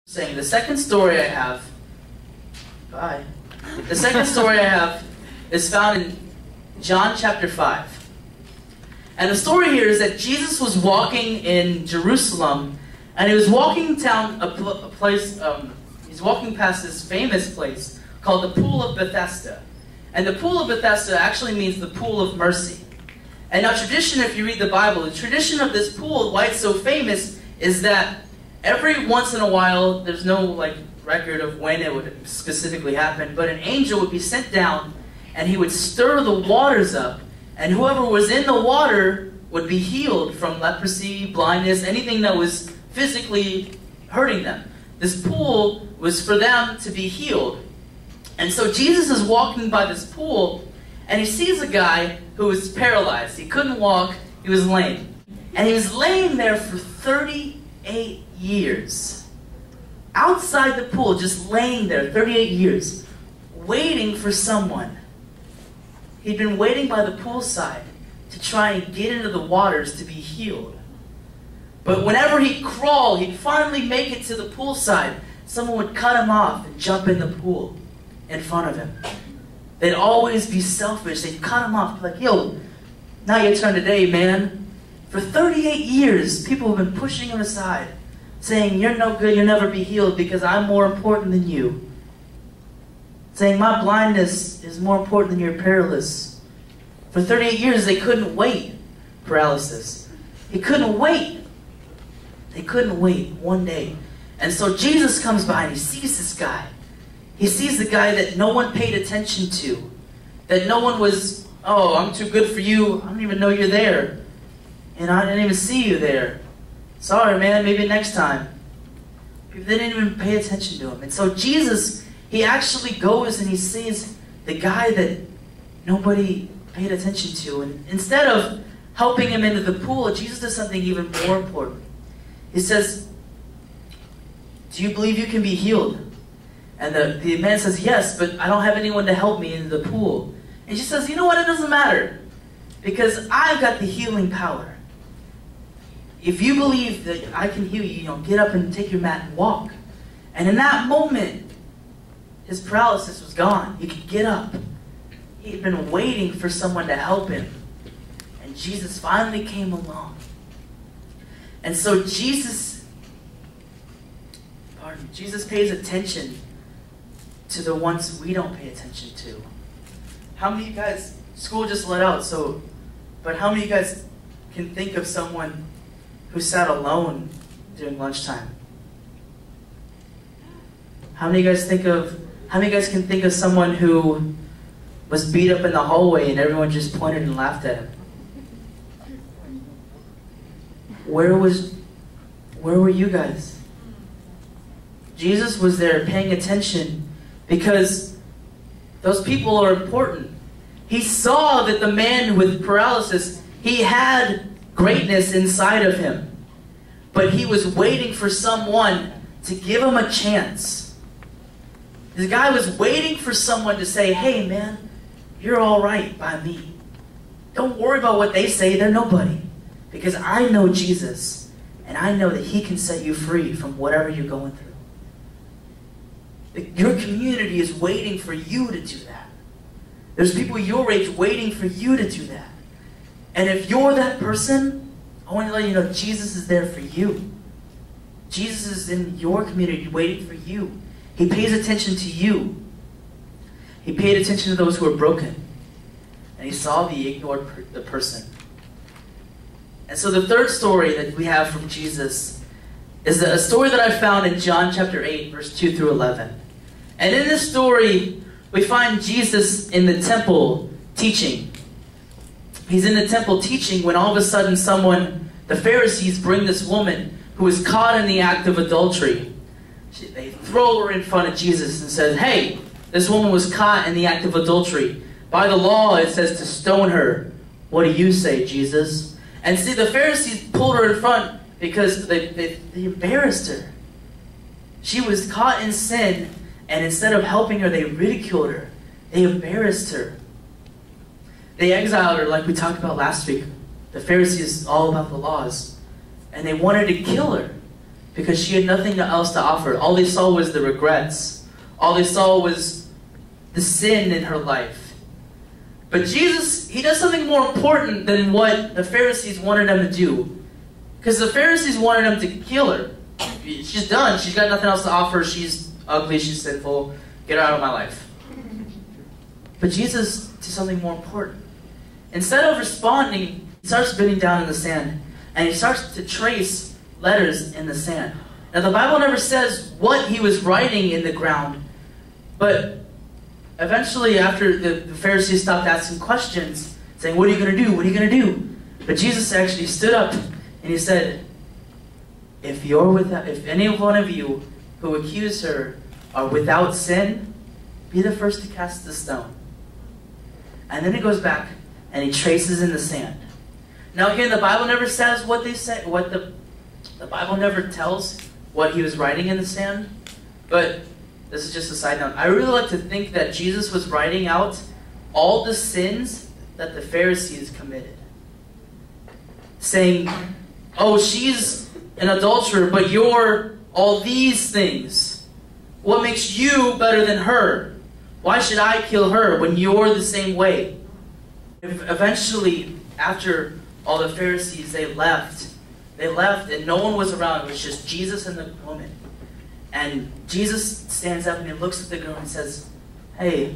Saying the second story I have, bye. The second story I have is found in John chapter 5. And the story here is that Jesus was walking in Jerusalem, and he was walking down a place, he's walking past this famous place called the Pool of Bethesda. And the Pool of Bethesda actually means the Pool of Mercy. And now tradition, if you read the Bible, the tradition of this pool, why it's so famous, is that every once in a while, there's no record of when it would specifically happen, but an angel would be sent down and he would stir the waters up, and whoever was in the water would be healed from leprosy, blindness, anything that was physically hurting them. This pool was for them to be healed. And so Jesus is walking by this pool, and he sees a guy who was paralyzed. He couldn't walk, he was lame. And he was laying there for 38 years. Outside the pool, just laying there, 38 years, waiting for someone. He'd been waiting by the poolside to try and get into the waters to be healed. But whenever he'd crawl, he'd finally make it to the poolside, someone would cut him off and jump in the pool in front of him. They'd always be selfish. They'd cut him off, like, yo, now your turn today, man. For 38 years, people have been pushing him aside, saying, you're no good, you'll never be healed because I'm more important than you. Saying, my blindness is more important than your paralysis. For 38 years, they couldn't wait. Paralysis. He couldn't wait. They couldn't wait one day. And so Jesus comes by and he sees this guy. He sees the guy that no one paid attention to. That no one was, oh, I'm too good for you. I don't even know you're there. And I didn't even see you there. Sorry, man, maybe next time. They didn't even pay attention to him. And so Jesus, he actually goes and he sees the guy that nobody paid attention to. And instead of helping him into the pool, Jesus does something even more important. He says, do you believe you can be healed? And the man says, yes, but I don't have anyone to help me into the pool. And she says, you know what, it doesn't matter. Because I've got the healing power. If you believe that I can heal you, get up and take your mat and walk. And in that moment, his paralysis was gone. He could get up. He had been waiting for someone to help him. And Jesus finally came along. And so Jesus pays attention to the ones we don't pay attention to. How many of you guys, school just let out, but how many of you guys can think of someone who sat alone during lunchtime? How many of you guys can think of someone who was beat up in the hallway and everyone just pointed and laughed at him? Where were you guys? Jesus was there paying attention because those people are important. He saw that the man with paralysis, he had greatness inside of him. But he was waiting for someone to give him a chance. The guy was waiting for someone to say, hey man, you're all right by me. Don't worry about what they say, they're nobody. Because I know Jesus, and I know that he can set you free from whatever you're going through. Your community is waiting for you to do that. There's people your age waiting for you to do that. And if you're that person, I want to let you know Jesus is there for you. Jesus is in your community waiting for you. He pays attention to you. He paid attention to those who are broken. And he saw the ignored person. And so the third story that we have from Jesus is a story that I found in John chapter 8, verse 2 through 11. And in this story, we find Jesus in the temple teaching. He's in the temple teaching when all of a sudden the Pharisees bring this woman who was caught in the act of adultery. They throw her in front of Jesus and says, hey, this woman was caught in the act of adultery. By the law, it says to stone her. What do you say, Jesus? And see, the Pharisees pulled her in front because they embarrassed her. She was caught in sin, and instead of helping her, they ridiculed her. They embarrassed her. They exiled her like we talked about last week. The Pharisees all about the laws. And they wanted to kill her. because she had nothing else to offer. All they saw was the regrets. All they saw was the sin in her life. But Jesus, he does something more important than what the Pharisees wanted him to do. Because the Pharisees wanted him to kill her. She's done. She's got nothing else to offer. She's ugly. She's sinful. Get her out of my life. But Jesus did something more important. Instead of responding, he starts bending down in the sand. And he starts to trace letters in the sand. Now the Bible never says what he was writing in the ground. But eventually, after the Pharisees stopped asking questions, saying, what are you going to do? What are you going to do? But Jesus actually stood up and he said, if any one of you who accuse her are without sin, be the first to cast the stone. And then he goes back and he traces in the sand. Now again, the Bible never says what they say. The Bible never tells what he was writing in the sand. But this is just a side note. I really like to think that Jesus was writing out all the sins that the Pharisees committed. Saying, oh, she's an adulterer, but you're all these things. What makes you better than her? Why should I kill her when you're the same way? Eventually, after all the Pharisees, they left and no one was around. It was just Jesus and the woman. And Jesus stands up and he looks at the girl and says, hey,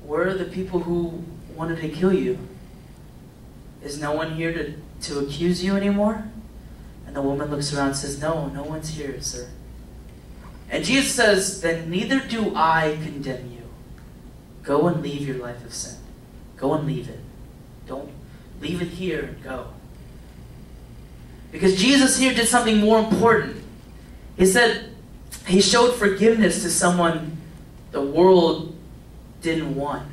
where are the people who wanted to kill you? Is no one here to accuse you anymore? And the woman looks around and says, no, no one's here, sir. And Jesus says, then neither do I condemn you. Go and leave your life of sin. Go and leave it. Don't leave it here and go. Because Jesus here did something more important. He said, he showed forgiveness to someone the world didn't want.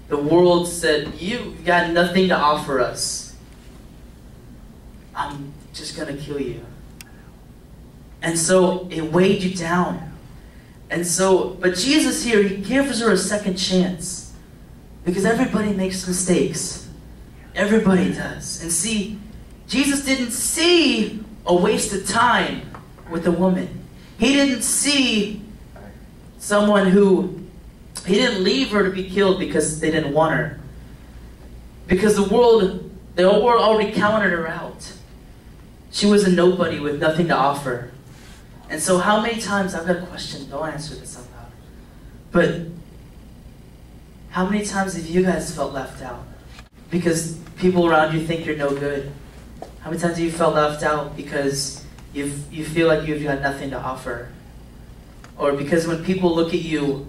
The world said, you've got nothing to offer us. I'm just going to kill you. And so it weighed you down. But Jesus here, he gives her a second chance. Because everybody makes mistakes. Everybody does. And see, Jesus didn't see a waste of time with the woman. He didn't see someone he didn't leave her to be killed because they didn't want her. Because the world already counted her out. She was a nobody with nothing to offer. And so how many times, I've got a question, don't answer this out loud. But how many times have you guys felt left out? Because people around you think you're no good. How many times have you felt left out because you feel like you've got nothing to offer? Or because when people look at you,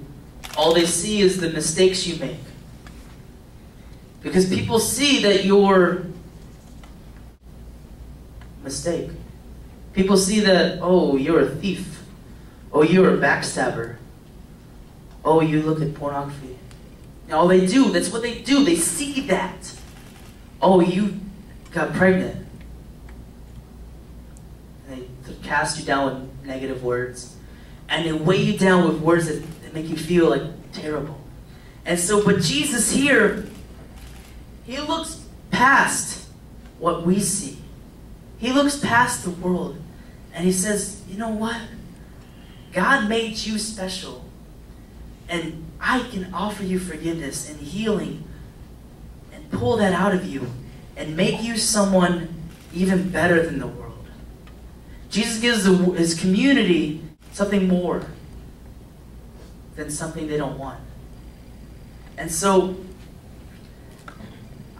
all they see is the mistakes you make. Because people see that you're mistake. People see that, oh, you're a thief. Oh, you're a backstabber. Oh, you look at pornography. And all they do, that's what they do. They see that. Oh, you got pregnant. And they cast you down with negative words. And they weigh you down with words that make you feel like terrible. And so, but Jesus here, he looks past what we see. He looks past the world. And he says, you know what? God made you special. And I can offer you forgiveness and healing and pull that out of you and make you someone even better than the world. Jesus gives his community something more than something they don't want. And so,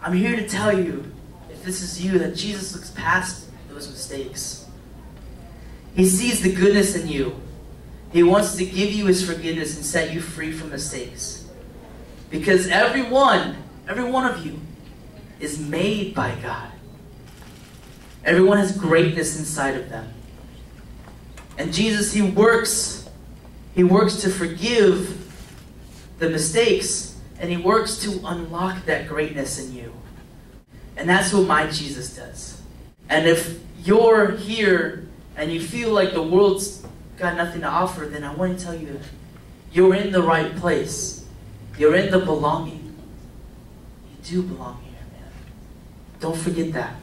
I'm here to tell you, if this is you, that Jesus looks past those mistakes. He sees the goodness in you. He wants to give you his forgiveness and set you free from mistakes. Because every one of you is made by God. Everyone has greatness inside of them. And Jesus, he works to forgive the mistakes, and he works to unlock that greatness in you. And that's what my Jesus does. And if you're here and you feel like the world's got nothing to offer, then I want to tell you, you're in the right place. You're in the belonging. You do belong here, man. Don't forget that.